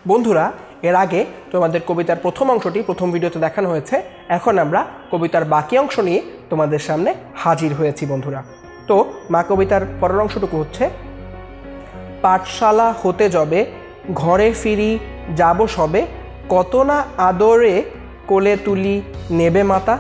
বন্ধুরা, এর আগে তোমাদের কবিতার প্রথম অংশটি প্রথম ভিডিওতে দেখানো হয়েছে। এখন আমরা কবিতার বাকি অংশ নিয়ে তোমাদের সামনে হাজির হয়েছি বন্ধুরা। তো মা কবিতার পরের অংশটুকু হচ্ছে, পাঠশালা হতে যাবে ঘরে ফিরি যাব সবে, কত না আদরে কোলে তুলি নেবে মাতা।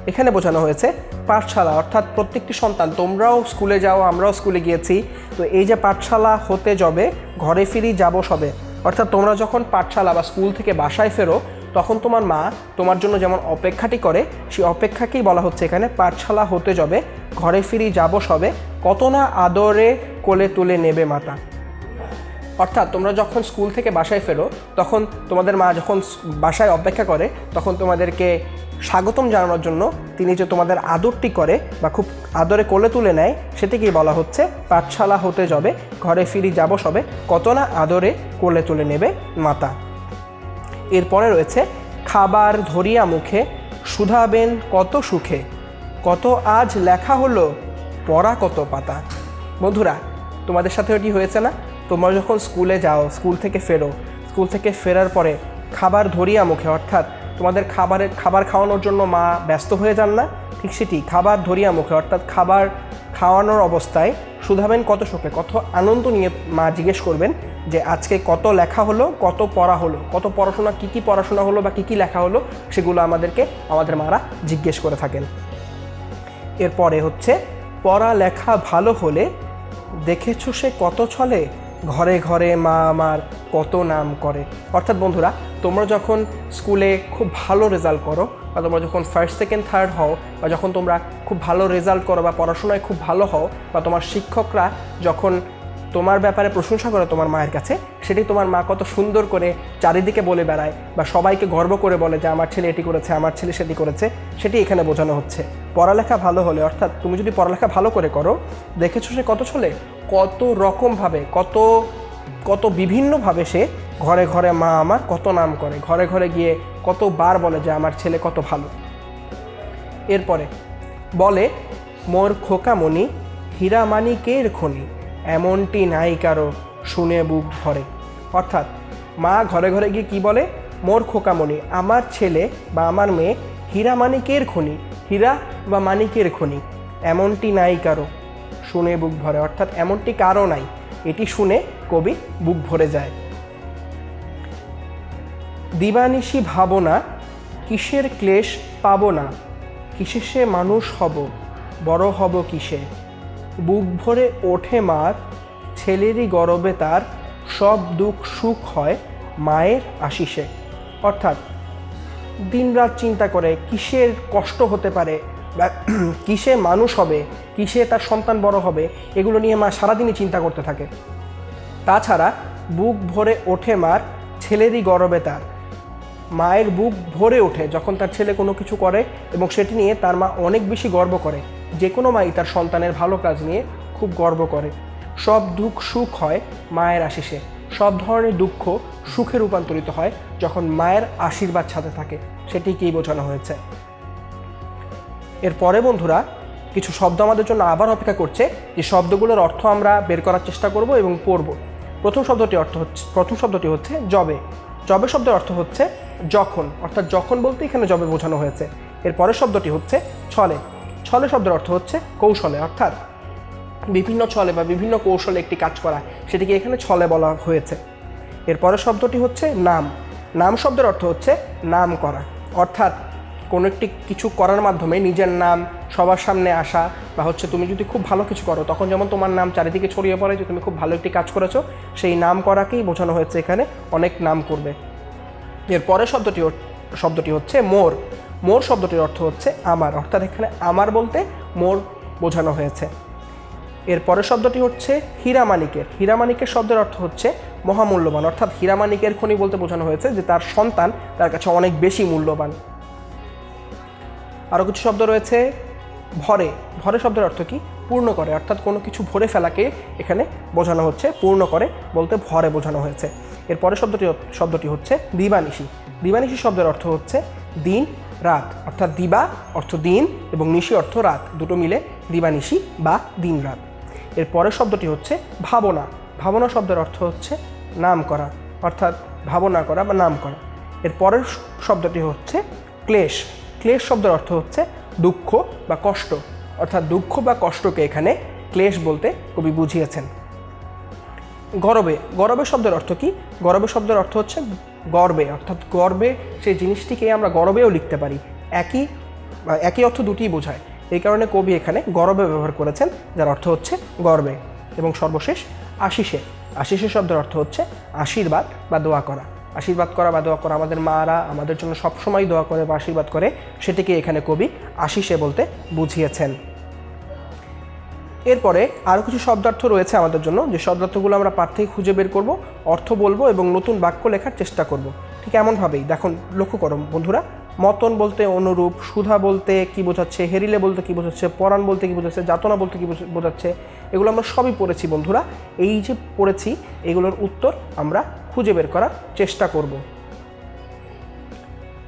এখানে বোঝানো হয়েছে পাঠশালা অর্থাৎ প্রত্যেকটি সন্তান, তোমরাও স্কুলে যাও, আমরাও স্কুলে গিয়েছি। তো এই যে পাঠশালা হতে যাবে ঘরে ফিরি যাব সবে, অর্থাৎ তোমরা যখন পাঠশালা বা স্কুল থেকে বাসায় ফেরো তখন তোমার মা তোমার জন্য যেমন অপেক্ষাটি করে, সেই অপেক্ষাকেই বলা হচ্ছে এখানে পাঠশালা হতে যাবে ঘরে ফিরি যাব সবে, কত না আদরে কোলে তুলে নেবে মাতা। অর্থাৎ তোমরা যখন স্কুল থেকে বাসায় ফেরো তখন তোমাদের মা যখন বাসায় অপেক্ষা করে, তখন তোমাদেরকে স্বাগতম জানানোর জন্য তিনি যে তোমাদের আদরটি করে বা খুব আদরে কোলে তুলে নেয়, সেটিকেই বলা হচ্ছে পাঠশালা হতে যাবে ঘরে ফিরি যাব সবে, কত না আদরে কোলে তুলে নেবে মাতা। এরপরে রয়েছে, খাবার ধরিয়া মুখে শুধাবেন কত সুখে, কত আজ লেখা হলো পড়া কত পাতা। বন্ধুরা, তোমাদের সাথে এটি হয়েছে না? তোমরা যখন স্কুলে যাও, স্কুল থেকে ফেরো, স্কুল থেকে ফেরার পরে খাবার ধরিয়া মুখে অর্থাৎ তোমাদের খাবার খাওয়ানোর জন্য মা ব্যস্ত হয়ে যান না? ঠিক সেটি খাবার ধরিয়া মুখে অর্থাৎ খাবার খাওয়ানোর অবস্থায় শুধাবেন কত সুখে, কত আনন্দ নিয়ে মা জিজ্ঞেস করবেন যে আজকে কত লেখা হলো, কত পড়া হলো, কত পড়াশোনা, কী পড়াশোনা হলো বা কী লেখা হলো, সেগুলো আমাদের মারা জিজ্ঞেস করে থাকেন। এরপরে হচ্ছে, পড়ালেখা ভালো হলে দেখেছো সে কত ছলে, ঘরে ঘরে মা আমার কত নাম করে। অর্থাৎ বন্ধুরা, তোমরা যখন স্কুলে খুব ভালো রেজাল্ট করো বা তোমরা যখন ফার্স্ট সেকেন্ড থার্ড হও বা যখন তোমরা খুব ভালো রেজাল্ট করো বা পড়াশোনায় খুব ভালো হও বা তোমার শিক্ষকরা যখন তোমার ব্যাপারে প্রশংসা করে তোমার মায়ের কাছে, সেটি তোমার মা কত সুন্দর করে চারিদিকে বলে বেড়ায় বা সবাইকে গর্ব করে বলে যে আমার ছেলে এটি করেছে, আমার ছেলে সেটি করেছে, সেটি এখানে বোঝানো হচ্ছে। পড়ালেখা ভালো হলে অর্থাৎ তুমি যদি পড়ালেখা ভালো করে করো, দেখেছো সে কত ছলে, কত রকমভাবে, কত বিভিন্নভাবে সে ঘরে ঘরে মা আমার কত নাম করে, ঘরে ঘরে গিয়ে কতবার বলে যে আমার ছেলে কত ভালো। এরপরে বলে, মোর খোকামণি হীরা মানিকের খনি, এমনটি নাই কারো শুনে বুক ভরে। অর্থাৎ মা ঘরে ঘরে গিয়ে কি বলে, মোর খোকামণি আমার ছেলে বা আমার মেয়ে হীরা মানিকের খনি, হীরা বা মানিকের খনি, এমনটি নাই কারো শুনে বুক ভরে। অর্থাৎ এমনটি কারো নাই, এটি শুনে কবি বুক ভরে যায়। দিবানিশি ভাবনা কিসের ক্লেশ পাব না, কিসে সে মানুষ হব বড় হব কিসে, বুক ভরে ওঠে মার ছেলেরই গরবে তার, সব দুঃখ সুখ হয় মায়ের আশিসে। অর্থাৎ দিনরাত চিন্তা করে কিসের কষ্ট হতে পারে বা কিসে মানুষ হবে, কিসে তার সন্তান বড় হবে, এগুলো নিয়ে মা সারাদিনই চিন্তা করতে থাকে। তাছাড়া বুক ভরে ওঠে মার ছেলেরই গরবে তার, মায়ের বুক ভরে ওঠে যখন তার ছেলে কোনো কিছু করে এবং সেটি নিয়ে তার মা অনেক বেশি গর্ব করে। যে কোনো মাই তার সন্তানের ভালো কাজ নিয়ে খুব গর্ব করে। সব দুঃখ সুখ হয় মায়ের আশিসে, সব ধরনের দুঃখ সুখে রূপান্তরিত হয় যখন মায়ের আশীর্বাদ সাথে থাকে, সেটিকেই বোঝানো হয়েছে। এরপরে বন্ধুরা, কিছু শব্দ আমাদের জন্য আবার অপেক্ষা করছে, যে শব্দগুলোর অর্থ আমরা বের করার চেষ্টা করব এবং পড়ব। প্রথম শব্দটি হচ্ছে যবে। যবে শব্দের অর্থ হচ্ছে যখন, অর্থাৎ যখন বলতে এখানে যবে বোঝানো হয়েছে। এর পরের শব্দটি হচ্ছে ছলে। ছলে শব্দের অর্থ হচ্ছে কৌশলে, অর্থাৎ বিভিন্ন ছলে বা বিভিন্ন কৌশলে একটি কাজ করা, সেটিকে এখানে ছলে বলা হয়েছে। এর পরের শব্দটি হচ্ছে নাম। নাম শব্দের অর্থ হচ্ছে নাম করা, অর্থাৎ কোনো একটি কিছু করার মাধ্যমে নিজের নাম সবার সামনে আসা, বা হচ্ছে তুমি যদি খুব ভালো কিছু করো তখন যেমন তোমার নাম চারিদিকে ছড়িয়ে পড়ে যে তুমি খুব ভালো একটি কাজ করেছো, সেই নাম করাকেই বোঝানো হয়েছে এখানে, অনেক নাম করবে। এর পরের শব্দটি হচ্ছে মোর। মোর শব্দটির অর্থ হচ্ছে আমার, অর্থাৎ এখানে আমার বলতে মোর বোঝানো হয়েছে। এর পরের শব্দটি হচ্ছে হীরামানিকের। হীরামানিকের শব্দের অর্থ হচ্ছে মহামূল্যবান, অর্থাৎ হীরামানিকের খনি বলতে বোঝানো হয়েছে যে তার সন্তান তার কাছে অনেক বেশি মূল্যবান। আরও কিছু শব্দ রয়েছে, ভরে। ভরে শব্দের অর্থ কি? পূর্ণ করে, অর্থাৎ কোনো কিছু ভরে ফেলাকে এখানে বোঝানো হচ্ছে, পূর্ণ করে বলতে ভরে বোঝানো হয়েছে। এর পরের শব্দটি হচ্ছে দিবানিশি। দিবানিশি শব্দের অর্থ হচ্ছে দিন রাত, অর্থাৎ দিবা অর্থ দিন এবং নিশি অর্থ রাত, দুটো মিলে দিবানিশি বা দিন রাত। এর পরের শব্দটি হচ্ছে ভাবনা। ভাবনা শব্দের অর্থ হচ্ছে নাম করা, অর্থাৎ ভাবনা করা বা নাম করা। এর পরের শব্দটি হচ্ছে ক্লেশ। ক্লেশ শব্দের অর্থ হচ্ছে দুঃখ বা কষ্ট, অর্থাৎ দুঃখ বা কষ্টকে এখানে ক্লেশ বলতে কবি বুঝিয়েছেন। গরবে। গরবে শব্দের অর্থ কি? গরবে শব্দের অর্থ হচ্ছে গর্বে, অর্থাৎ গর্বে সেই জিনিসটিকে আমরা গরবেও লিখতে পারি। একই অর্থ দুটিই বোঝায়, এই কারণে কবি এখানে গরবে ব্যবহার করেছেন, যার অর্থ হচ্ছে গর্বে। এবং সর্বশেষ আশিসে। আশিসে শব্দের অর্থ হচ্ছে আশীর্বাদ বা দোয়া করা। আশীর্বাদ করা বা দোয়া করা, আমাদের মারা আমাদের জন্য সবসময় দোয়া করে বা আশীর্বাদ করে, সেটিকে এখানে কবি আশিসে বলতে বুঝিয়েছেন। এরপরে আরও কিছু শব্দার্থ রয়েছে আমাদের জন্য, যে শব্দার্থগুলো আমরা পাঠ থেকে খুঁজে বের করব, অর্থ বলবো এবং নতুন বাক্য লেখার চেষ্টা করব। ঠিক এমনভাবেই দেখুন, লক্ষ্য করো বন্ধুরা, মতন বলতে অনুরূপ, সুধা বলতে কি বোঝাচ্ছে, হেরিলে বলতে কি বোঝাচ্ছে, পরাণ বলতে কি বোঝাচ্ছে, যাতনা বলতে কি বোঝাচ্ছে, এগুলো আমরা সবই পড়েছি বন্ধুরা। এই যে পড়েছি এগুলোর উত্তর আমরা খুঁজে বের করার চেষ্টা করব।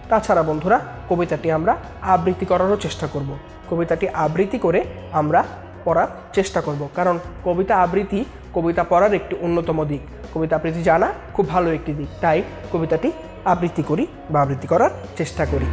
তাছাড়া বন্ধুরা কবিতাটি আমরা আবৃত্তি করারও চেষ্টা করব। কবিতাটি আবৃত্তি করে আমরা পড়ার চেষ্টা করব, কারণ কবিতা আবৃত্তি কবিতা পড়ার একটি অন্যতম দিক। কবিতা আবৃত্তি জানা খুব ভালো একটি দিক, তাই কবিতাটি আবৃত্তি করি বা আবৃত্তি করার চেষ্টা করি।